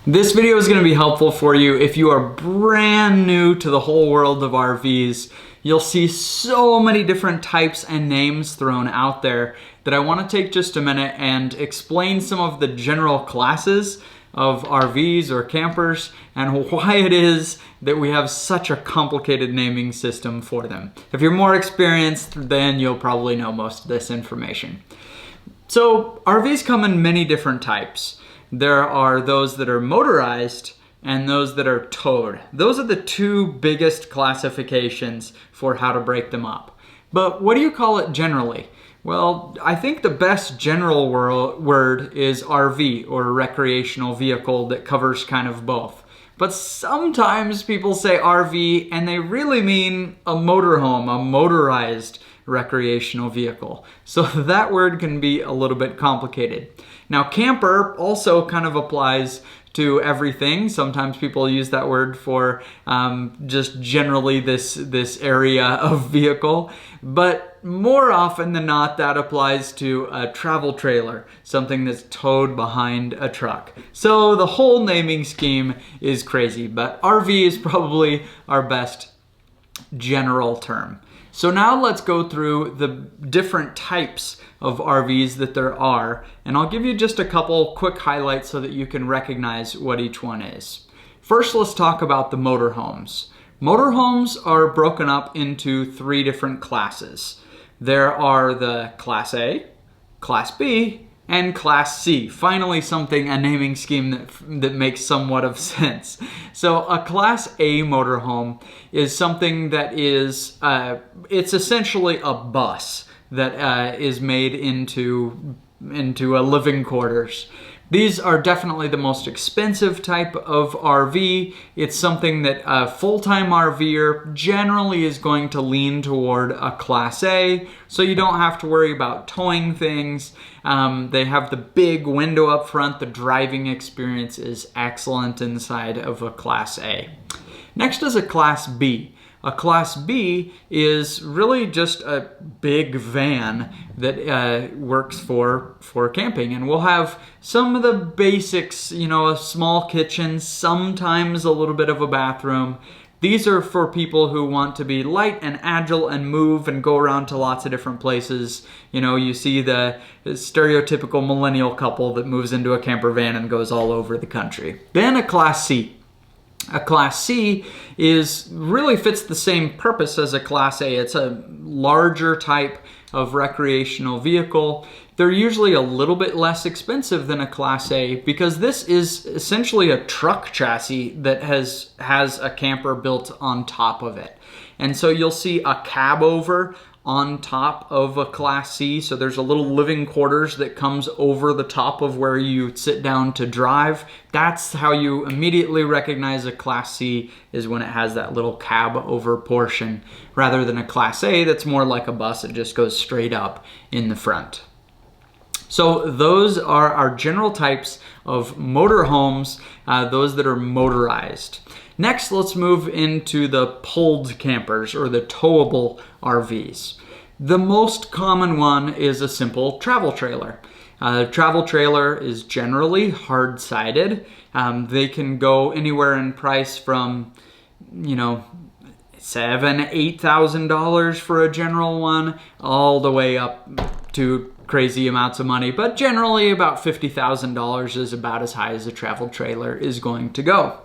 This video is going to be helpful for you if you are brand new to the whole world of RVs. You'll see so many different types and names thrown out there that I want to take just a minute and explain some of the general classes of RVs or campers and why it is that we have such a complicated naming system for them. If you're more experienced, then you'll probably know most of this information. So RVs come in many different types. There are those that are motorized and those that are towed. Those are the two biggest classifications for how to break them up. But what do you call it generally? Well, I think the best general word is RV, or recreational vehicle, that covers kind of both. But sometimes people say RV and they really mean a motorhome, a motorized recreational vehicle. So that word can be a little bit complicated. Now, camper also kind of applies to everything. Sometimes people use that word for just generally this area of vehicle, but more often than not, that applies to a travel trailer, something that's towed behind a truck. So the whole naming scheme is crazy, but RV is probably our best general term. So now let's go through the different types of RVs that there are, and I'll give you just a couple quick highlights so that you can recognize what each one is. First, let's talk about the motorhomes. Motorhomes are broken up into three different classes. There are the Class A, Class B, and Class C. Finally, a naming scheme that makes somewhat of sense. So a Class A motorhome is something that is, it's essentially a bus that is made into a living quarters. These are definitely the most expensive type of RV. It's something that a full-time RVer generally is going to lean toward a Class A, so you don't have to worry about towing things. They have the big window up front. The driving experience is excellent inside of a Class A. Next is a Class B. A Class B is really just a big van that works for camping, and we'll have some of the basics, a small kitchen, sometimes a little bit of a bathroom. These are for people who want to be light and agile and move and go around to lots of different places. You see the stereotypical millennial couple that moves into a camper van and goes all over the country. Then a Class C. A Class C really fits the same purpose as a Class A. It's a larger type of recreational vehicle. They're usually a little bit less expensive than a Class A because this is essentially a truck chassis that has a camper built on top of it. And so you'll see a cab over on top of a Class C. So there's a little living quarters that comes over the top of where you sit down to drive. That's how you immediately recognize a Class C, is when it has that little cab over portion, rather than a Class A that's more like a bus. It just goes straight up in the front. So those are our general types of motorhomes, those that are motorized. Next, let's move into the pulled campers, or the towable RVs. The most common one is a simple travel trailer. A travel trailer is generally hard-sided. They can go anywhere in price from, $7,000, $8,000 for a general one, all the way up to crazy amounts of money, but generally about $50,000 is about as high as a travel trailer is going to go.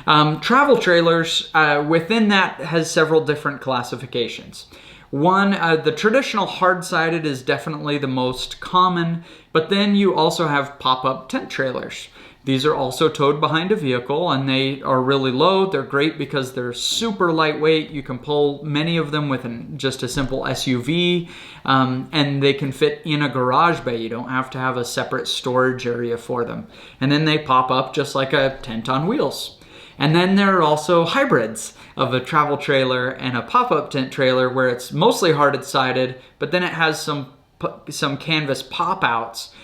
Travel trailers, within that, has several different classifications. One, the traditional hard-sided is definitely the most common, but then you also have pop-up tent trailers. These are also towed behind a vehicle, and they are really low. They're great because they're super lightweight. You can pull many of them with just a simple SUV, and they can fit in a garage bay. You don't have to have a separate storage area for them. And then they pop up just like a tent on wheels. And then there are also hybrids of a travel trailer and a pop-up tent trailer, where it's mostly hard-sided, but then it has some canvas pop-outs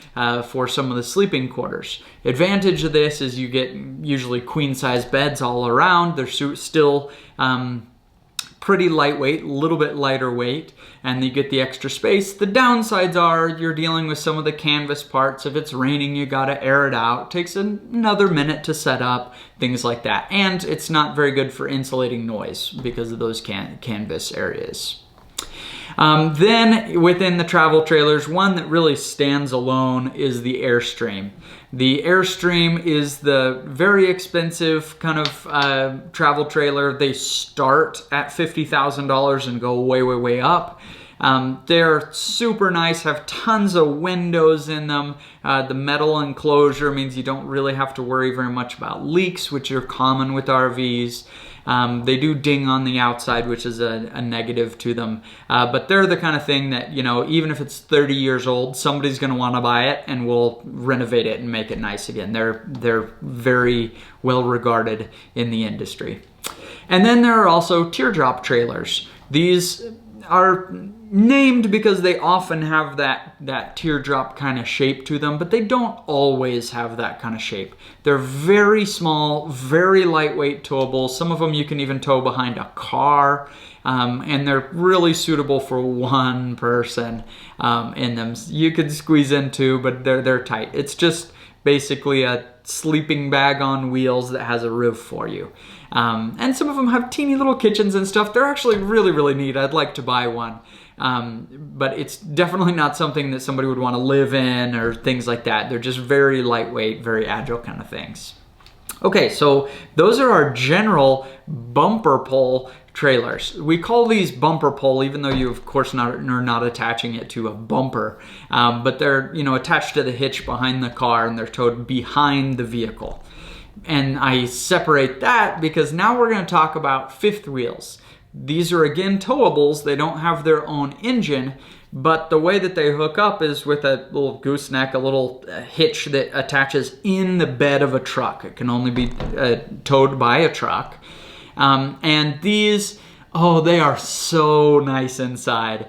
for some of the sleeping quarters. Advantage of this is you get usually queen-size beds all around. They're still pretty lightweight, a little bit lighter weight, and you get the extra space. The downsides are you're dealing with some of the canvas parts. If it's raining, you gotta air it out. It takes another minute to set up, things like that. And it's not very good for insulating noise because of those canvas areas. Then within the travel trailers, one that really stands alone is the Airstream. The Airstream is the very expensive kind of travel trailer. They start at $50,000 and go way, way, way up. They're super nice, have tons of windows in them. The metal enclosure means you don't really have to worry very much about leaks, which are common with RVs. They do ding on the outside, which is a negative to them. But they're the kind of thing that, you know, even if it's 30 years old, somebody's going to want to buy it and we'll renovate it and make it nice again. They're very well regarded in the industry. And then there are also teardrop trailers. These are named because they often have that teardrop kind of shape to them, but they don't always have that kind of shape. They're very small, very lightweight towable. Some of them you can even tow behind a car, and they're really suitable for one person in them. You could squeeze in two, but they're tight. It's just basically a sleeping bag on wheels that has a roof for you. And some of them have teeny little kitchens and stuff. They're actually really, really neat. I'd like to buy one. But it's definitely not something that somebody would want to live in or things like that. They're just very lightweight, very agile kind of things. Okay, so those are our general bumper pull trailers. We call these bumper pull, even though you of course are not attaching it to a bumper, but they're, you know, attached to the hitch behind the car and they're towed behind the vehicle. And I separate that because now we're going to talk about fifth wheels. These are again towables. They don't have their own engine, but the way that they hook up is with a little gooseneck, a little hitch that attaches in the bed of a truck. It can only be towed by a truck. And these, oh, they are so nice inside.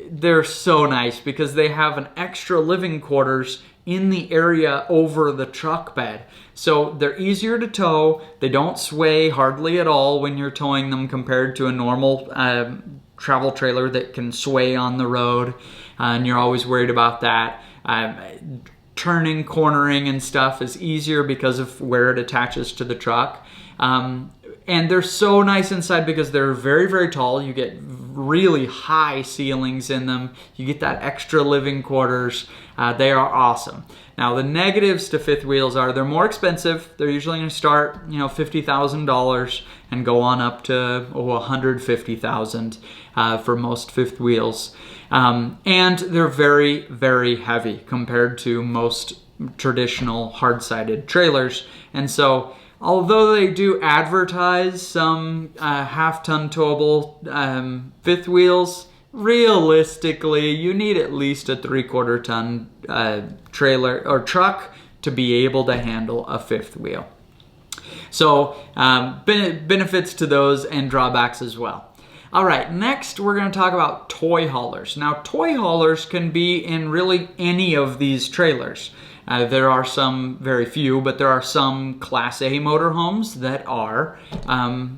They're so nice because they have an extra living quarters in the area over the truck bed. So they're easier to tow. They don't sway hardly at all when you're towing them compared to a normal travel trailer that can sway on the road. And you're always worried about that. Turning, cornering and stuff is easier because of where it attaches to the truck. And they're so nice inside because they're very, very tall. You get really high ceilings in them. You get that extra living quarters. They are awesome. Now the negatives to fifth wheels are they're more expensive. They're usually going to start, you know, $50,000 and go on up to $150,000 for most fifth wheels. And they're very, very heavy compared to most traditional hard-sided trailers. And so although they do advertise some half-ton towable fifth wheels, realistically, you need at least a 3/4 ton trailer or truck to be able to handle a fifth wheel. So benefits to those and drawbacks as well. All right, next we're going to talk about toy haulers. Now, toy haulers can be in really any of these trailers. There are some, very few, but there are some Class A motorhomes that are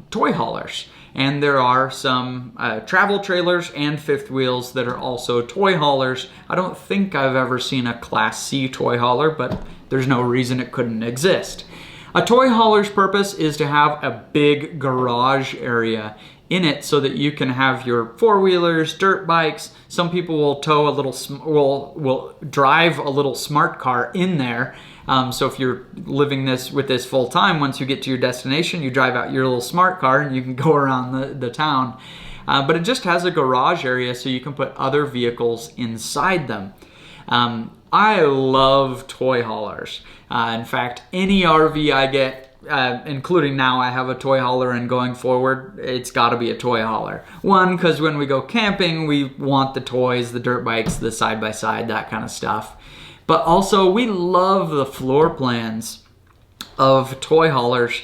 toy haulers. And there are some travel trailers and fifth wheels that are also toy haulers. I don't think I've ever seen a Class C toy hauler, but there's no reason it couldn't exist. A toy hauler's purpose is to have a big garage area in it so that you can have your four-wheelers, dirt bikes. Some people will tow a little, will drive a little smart car in there. So if you're living with this full time, once you get to your destination, you drive out your little smart car and you can go around the town. But it just has a garage area so you can put other vehicles inside them. I love toy haulers. In fact, any RV I get, including now I have a toy hauler, and going forward, it's got to be a toy hauler. One, because when we go camping, we want the toys, the dirt bikes, the side-by-side, that kind of stuff. But also, we love the floor plans of toy haulers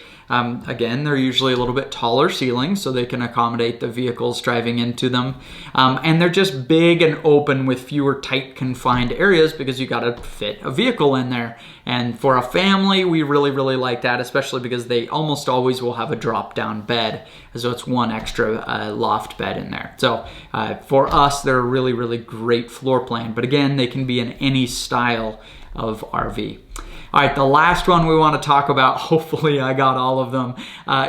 Again, they're usually a little bit taller ceilings so they can accommodate the vehicles driving into them. And they're just big and open with fewer tight confined areas because you got to fit a vehicle in there. And for a family, we really, really like that, especially because they almost always will have a drop down bed. So it's one extra loft bed in there. So for us, they're a really, really great floor plan. But again, they can be in any style of RV. All right, the last one we want to talk about, hopefully I got all of them,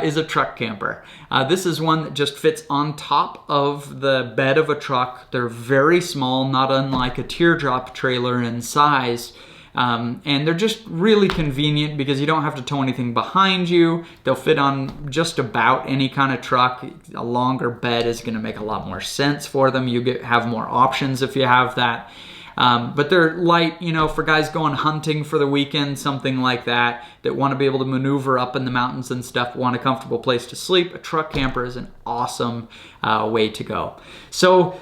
is a truck camper. This is one that just fits on top of the bed of a truck. They're very small, not unlike a teardrop trailer in size. And they're just really convenient because you don't have to tow anything behind you. They'll fit on just about any kind of truck. A longer bed is going to make a lot more sense for them. You have more options if you have that. But they're light, you know, for guys going hunting for the weekend, something like that want to be able to maneuver up in the mountains and stuff, want a comfortable place to sleep. A truck camper is an awesome way to go. So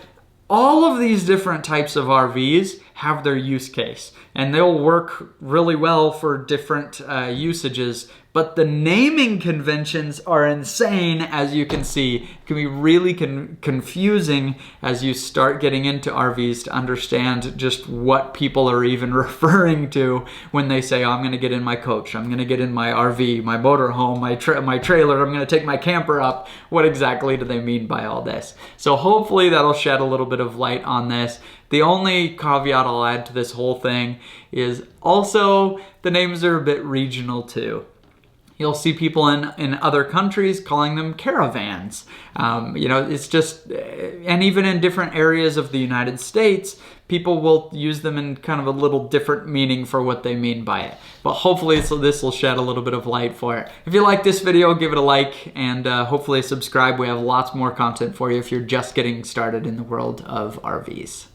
all of these different types of RVs have their use case, and they'll work really well for different usages. But the naming conventions are insane, as you can see. It can be really confusing as you start getting into RVs to understand just what people are even referring to when they say, oh, I'm going to get in my coach, I'm going to get in my RV, my motorhome, my trailer, I'm going to take my camper up. What exactly do they mean by all this? So hopefully that'll shed a little bit of light on this. The only caveat I'll add to this whole thing is also the names are a bit regional too. You'll see people in other countries calling them caravans. You know, it's just, and even in different areas of the United States, people will use them in kind of a little different meaning for what they mean by it. But hopefully this will shed a little bit of light for it. If you like this video, give it a like, and hopefully subscribe. We have lots more content for you if you're just getting started in the world of RVs.